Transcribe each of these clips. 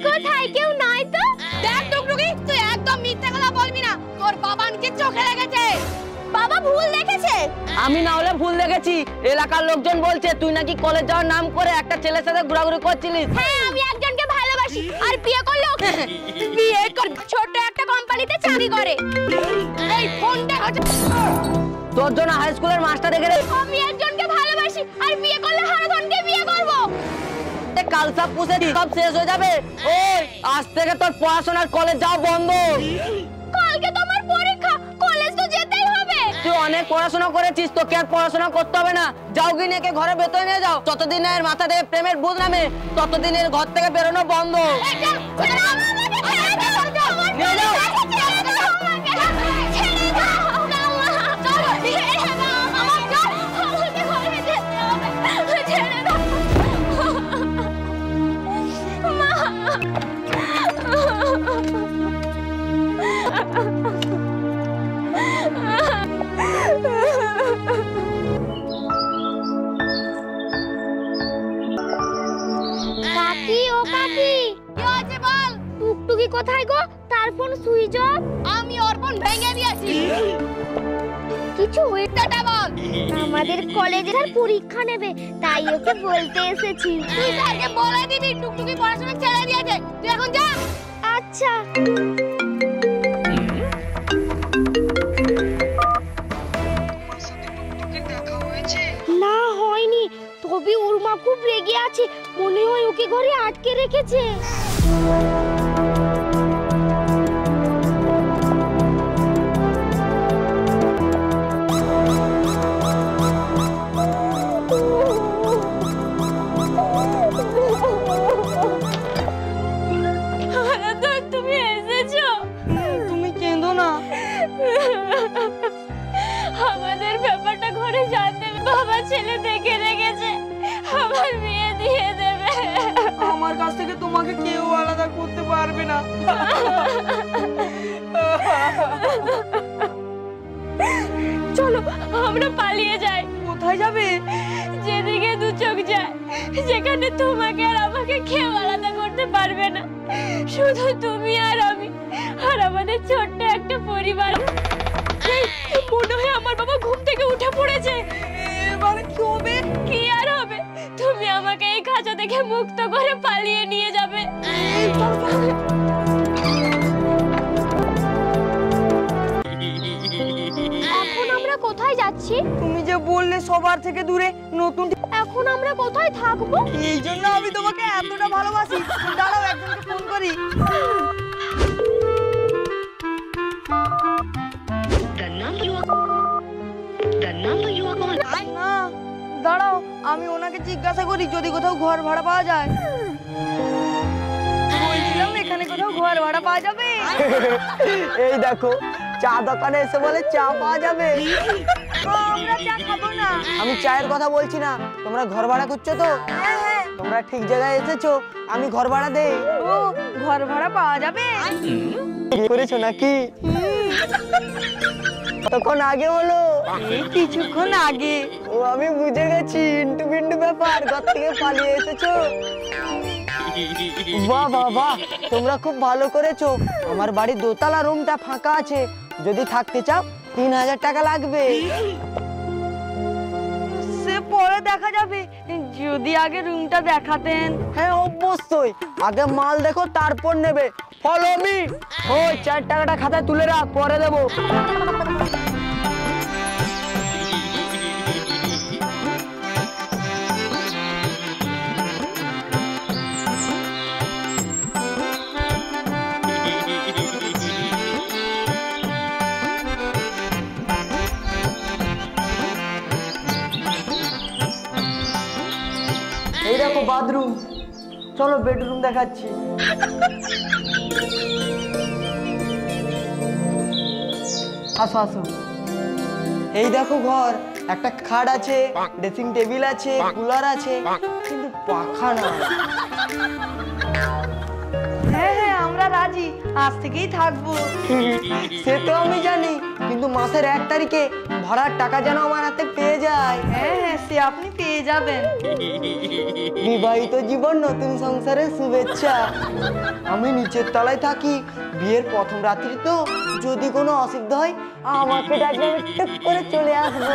কোথায় কেউ নাই তো? দেখ টুকটুকি, তুই একদম মিথ্যা কথা বলবি না। তোর বাবা নিজে চোখে লেগেছে। বাবা ভুল দেখেছে। আমি না হলে ভুল দেখেছি। এলাকার লোকজন বলছে তুই নাকি কলেজ যাওয়ার নাম করে একটা ছেলের সাথে ঘোরাঘুরি করছিলিস। হ্যাঁ, আমি একজনকে ভালোবাসি আর বিয়ে করলো। বিয়ে কর, ছোট একটা কোম্পানিতে চাকরি করে। এই ফোনটা হচ্ছে তোর জন্য হাই স্কুলের মাস্টার দেখে রে। আমি একজনকে ভালোবাসি আর বিয়ে করলে হারাধনকে বিয়ে করব। কাল সব পুষে সব শেষ হয়ে যাবে। ওই আজ থেকে তোর পড়াশোনার কলেজ যাওয়া বন্ধ। কালকে তোমার পরীক্ষা, কলেজ তো যেতেই হবে। তুই অনেক পড়াশোনা করেছিস, তোকে আর পড়াশোনা করতে হবে না। যাও গিয়ে একে ঘরে ভেতরে নিয়ে যাও। যতদিন এর মাথা থেকে প্রেমের ভূত নামে ততদিন এর ঘর থেকে বেরোনো বন্ধ। নিয়ে যাও। কাকি, ও কাকি, কি হয়েছে বল? টুকটুকি কোথায় গো? তার ফোন সুইচ অফ। আমি ওর ফোন ভেঙে দিয়েছি। কিছু হয়েছেটা বল। আমাদের কলেজের আর পরীক্ষা নেবে, তাই ওকে বলতে এসেছি। তুই স্যারকে বলে দিবি টুকটুকি পড়াশোনা ছেড়ে দিয়েছে। তুই এখন যা। আচ্ছা। না, হয়নি। তবে ওর মা খুব রেগে আছে, মনে হয় ওকে ঘরে আটকে রেখেছে। তুমি এসেছো? তুমি কেঁদো না। আমাদের ব্যাপারটা ঘরে জানতে বাবা ছেলে দেখে রেখেছে, আমার বিয়ে দিয়ে দেবে। আমার কাছ থেকে তোমাকে কেউ আলাদা করতে পারবে না। চলো আমরা পালিয়ে যাই। কোথায় যাবে? যেদিকে দু চোখ যায়, যেখানে তোমাকে আর আমাকে কেউ আলাদা করতে পারবে না, শুধু তুমি আর আমি আর আমাদের ছোট্ট একটা পরিবার। মনে হয় আমার বাবা ঘুম থেকে উঠে পড়েছে। এবারে কি হবে? কি আর হবে, তুমি আমাকে এই খাঁচা থেকে মুক্ত করে পালিয়ে নিয়ে যাবে। এখন আমরা কোথায় যাচ্ছি? তুমি যে বললে সবার থেকে দূরে নতুন। এখন আমরা কোথায় থাকবো? এই জন্য আমি তোমাকে এতটা ভালোবাসি। দাঁড়াও, একজনকে ফোন করি। না, দাঁড়াও, আমি ওনাকে জিজ্ঞাসা করি যদি কোথাও ঘর ভাড়া পাওয়া যায়। বলছিলাম এখানে কোথাও ঘর ভাড়া পাওয়া যাবে? এই দেখো, চা দোকানে এসে বলে চা পাওয়া যাবে। আমরা চা খাবো না। আমি চায়ের কথা বলছি না। তোমরা ঘর ভাড়া করছো তো? হ্যাঁ। তোমরা ঠিক জায়গায় এসেছো। আমি ঘর ভাড়া দেই। ও, ঘর ভাড়া পাওয়া যাবে? করেছো নাকি? তখন আগে হলো, এই কিছুক্ষণ আগে। ও, আমি বুঝে গেছি, ইন্টু বিন্টু ব্যাপার। ঘর থেকে পালিয়ে এসেছো। বাহ বাহ বাহ, তোমরা খুব ভালো করেছো। আমার বাড়ির দোতলা রুমটা ফাঁকা আছে, যদি থাকতে চাও 3000 টাকা লাগবে। সে পরে দেখা যাবে, যদি আগে রুমটা দেখাতেন। হ্যাঁ অবশ্যই, আগে মাল দেখো তারপর নেবে। Follow me. ওই 4 টাকাটা খাতায় তুলে রাখ, পরে দেবো। এই দেখো বাথরুম, চলো বেডরুম দেখাচ্ছি। আসো আসো। এই দেখো ঘর, একটা খাট আছে, ড্রেসিং টেবিল আছে, কুলার আছে, কিন্তু পাখা না। হ্যাঁ হ্যাঁ, আমরা রাজি, আজ থেকেই থাকবো। সে তো আমি জানি, কিন্তু মাসের 1 তারিখে ভাড়ার টাকা যেন আমার যাতে পেয়ে যায়। হ্যাঁ সে আপনি পেয়ে যাবেন। বিবাহিত জীবন নতুন সংসারের শুভেচ্ছা। আমি নিচের তলায় থাকি, বিয়ের প্রথম রাত্রি তো, যদি কোনো অসুবিধা হয় আমাকে ডাকলে আমি টুক করে চলে আসবো।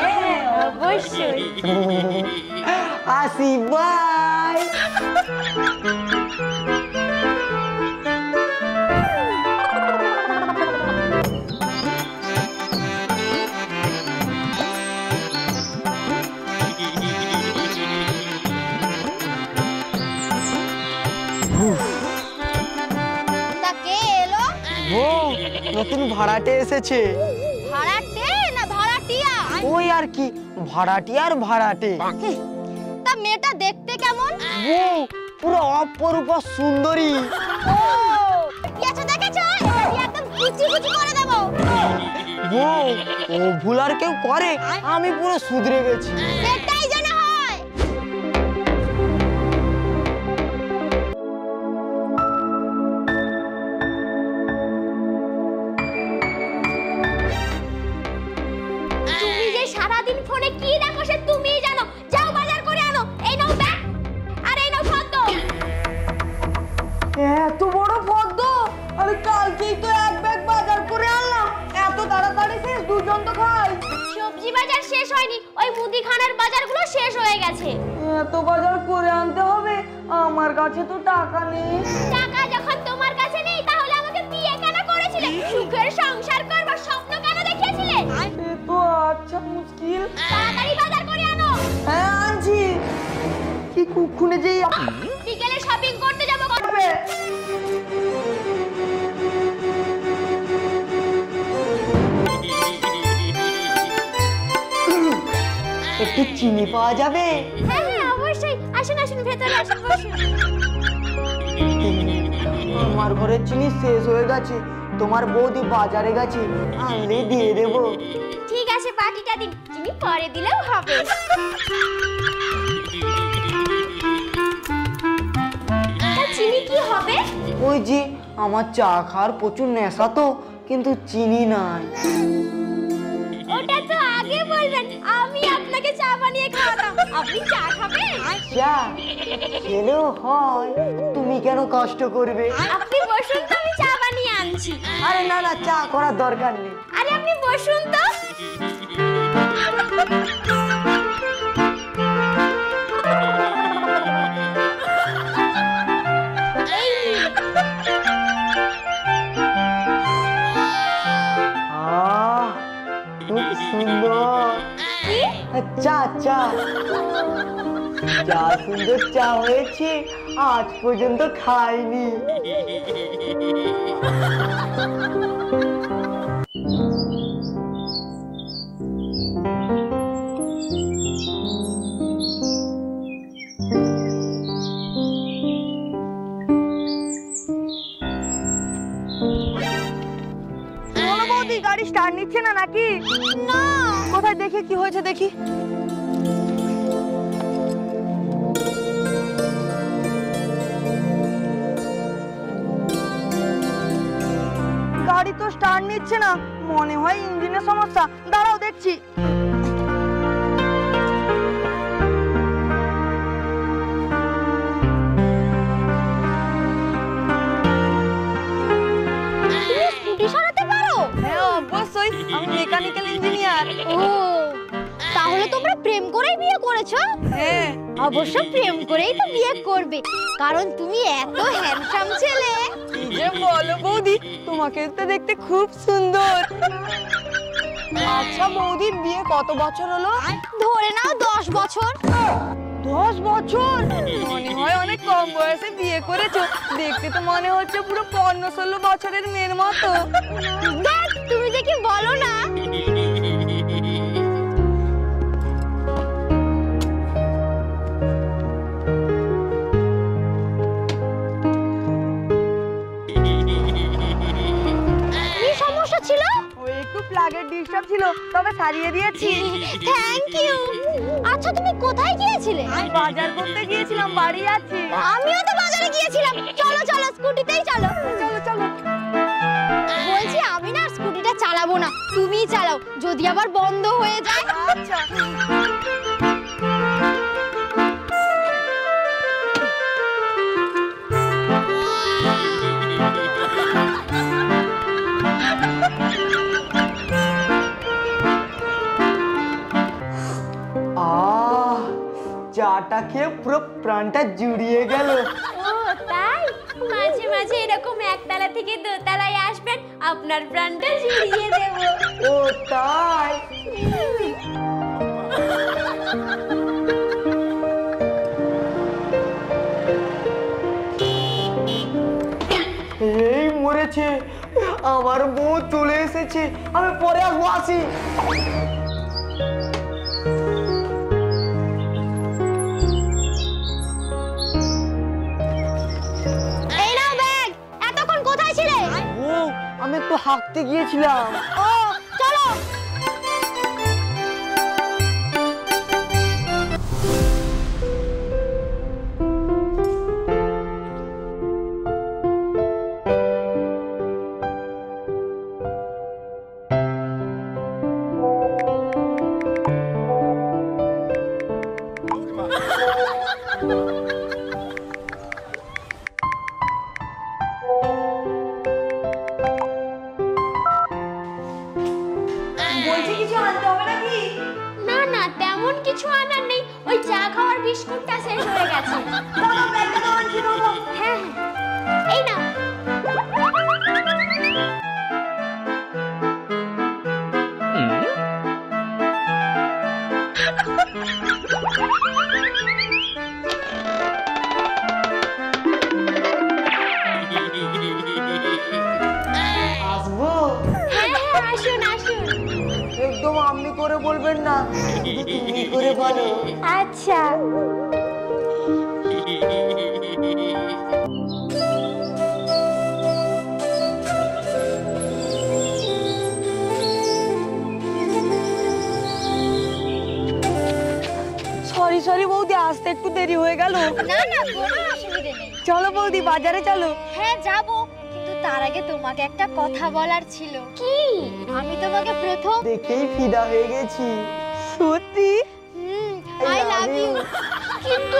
হ্যাঁ অবশ্যই। আসি, বাই। তা কে এলো? ও নতুন ভাড়াটে এসেছে। ভাড়াটে না ভাড়াটিয়া? ওই আর কি, ভাড়াটে আর ভাড়াটে। তা মেয়েটা দেখতে কেমন? বউ পুরো অপরূপা সুন্দরী। ও ইয়াছো দেখেছো? এটা দিয়ে একদম কুচি কুচি করে দেবো। বউ ও ভুল আর কেউ করে? আমি পুরো শুধরে গেছি। সেটাই যেন হয়। তুমি যে সারাদিন ফোনে কি দেখো সে তুমিই জানো। যাও বাজার করে আনো। এই নাও ব্যাগ আর এই নাও ফদ্দ। এত বড় পদ্ম? আমি কালকেই তো এক ব্যাগ বাজার করে আনলাম। এত তাড়াতাড়ি শেষ? দুজন তো খাই। সবজি বাজার শেষ হয়নি, ওই মুদিখানার বাজারগুলো শেষ হয়ে গেছে। এত বাজার করে আনতে হবে? আমার কাছে তো টাকা নেই। টাকা যখন তোমার কাছে নেই তাহলে আমাকে বিয়ে কেন করেছিলে? সুখের সংসার করবার স্বপ্ন কেন দেখিয়েছিলে? এ তো আচ্ছা মুশকিল। তাড়াতাড়ি বাজার করে আনো। হ্যাঁ আনছি। কি কুক্ষুনে যেই বিকেলে শপিং করতে যাবো। করবে? একটু চিনি পাওয়া যাবে? হ্যাঁ হ্যাঁ অবশ্যই, আসুন আসুন ভেতরে আসুন, বসুন। আমার ঘরে চিনি শেষ হয়ে গেছে, তোমার বৌদি বাজারে গেছে, আনলে দিয়ে দেবো। ঠিক আছে বাকিটা দিন, চিনি পরে দিলেও হবে। তা চিনি কি হবে? ওই যে আমার চা খাওয়ার প্রচুর নেশা তো, কিন্তু চিনি নাই। ওটা তো আগে বলবেন, আমি আপনাকে চা বানিয়ে খাওয়াতাম। আপনি চা খাবেন? চা খেলেও হয়, তুমি কেন কষ্ট করবে? আপনি বসুন তো, আমি চা বানিয়ে আনছি। আরে না না, চা করার দরকার নেই। আরে আপনি বসুন তো। এই নিন। আহ খুব সুন্দর। কি? চা চা যা সুন্দর চা হয়েছে, আজ পর্যন্ত খাইনি। গাড়ি স্টার্ট নিচ্ছে না নাকি? না। কোথায় দেখি, কি হয়েছে দেখি। গাড়ি তো স্টার্ট নিচ্ছে না, মনে হয় ইঞ্জিনের সমস্যা। দাঁড়াও দেখছি। তুমি স্কুটি সারাতে পারো? হ্যাঁ অবশ্যই, আমি মেকানিক্যাল ইঞ্জিনিয়ার। ও তাহলে তোমরা প্রেম করেই বিয়ে করেছো? হ্যাঁ অবশ্য প্রেম করেই তো বিয়ে করবে, কারণ তুমি এত হ্যান্ডসাম ছেলে। কি যে বলো বৌদি, তোমাকে তো দেখতে খুব সুন্দর। আচ্ছা বৌদি, বিয়ে কত বছর হলো? ধরে নাও 10 বছর। 10 বছর? মনে হয় অনেক কম বয়সে বিয়ে করেছো। দেখতে তো মনে হচ্ছে পুরো 15-16 বছরের মেয়ের মতো। দেখ তুমি যে কি বলো না। কি সমস্যা ছিল? ওই একটু প্লাগের ডিস্টার্ব ছিল, তবে সারিয়ে দিয়েছি। Thank you. আচ্ছা তুমি কোথায় গিয়েছিলে? বাজার করতে গিয়েছিলাম, বাড়ি যাচ্ছি। আমিও তো বাজারে গিয়েছিলাম। চলো চলো স্কুটিতেই চলো। চলো চলো। বলছি আমি না স্কুটিটা চালাবো না, তুমিই চালাও। যদি আবার বন্ধ হয়ে যায়। আচ্ছা চাটা খেয়ে পুরো প্রাণটা জুড়িয়ে গেল। ও তাই? মাঝে মাঝে এরকম একতলা থেকে দোতলায় আসবেন, আপনার প্রাণটা জুড়িয়ে দেব। ও তাই? এই মরেছে, আমার বউ চলে এসেছে, আমি পরে আসবো, আসি। এই নাও ব্যাগ। এতক্ষণ কোথায় ছিলে? ও, আমি একটু হাঁকতে গিয়েছিলাম। ও চলো। বলছি কিছু আনতে হবে নাকি? না না, তেমন কিছু আনার নেই, ওই চা খাওয়ার বিস্কুটটা শেষ হয়ে গেছে। দাদা ব্যাগটা তো আনছি নেবো। হ্যাঁ এই নাও। আসবো? হ্যাঁ হ্যাঁ, আসুন আসুন। একদম আপনি করে বলবেন না, শুধু তুমি করে বলো। আচ্ছা। সরি সরি বৌদি, আসতে একটু দেরি হয়ে গেল। না না, কোনো অসুবিধে নেই। চলো বৌদি, বাজারে চলো। হ্যাঁ যাব, কিন্তু তার আগে তোমাকে একটা কথা বলার ছিল। কি? আমি তোমাকে প্রথম দেখেই ফিদা হয়ে গেছি। সত্যি? I love you. কিন্তু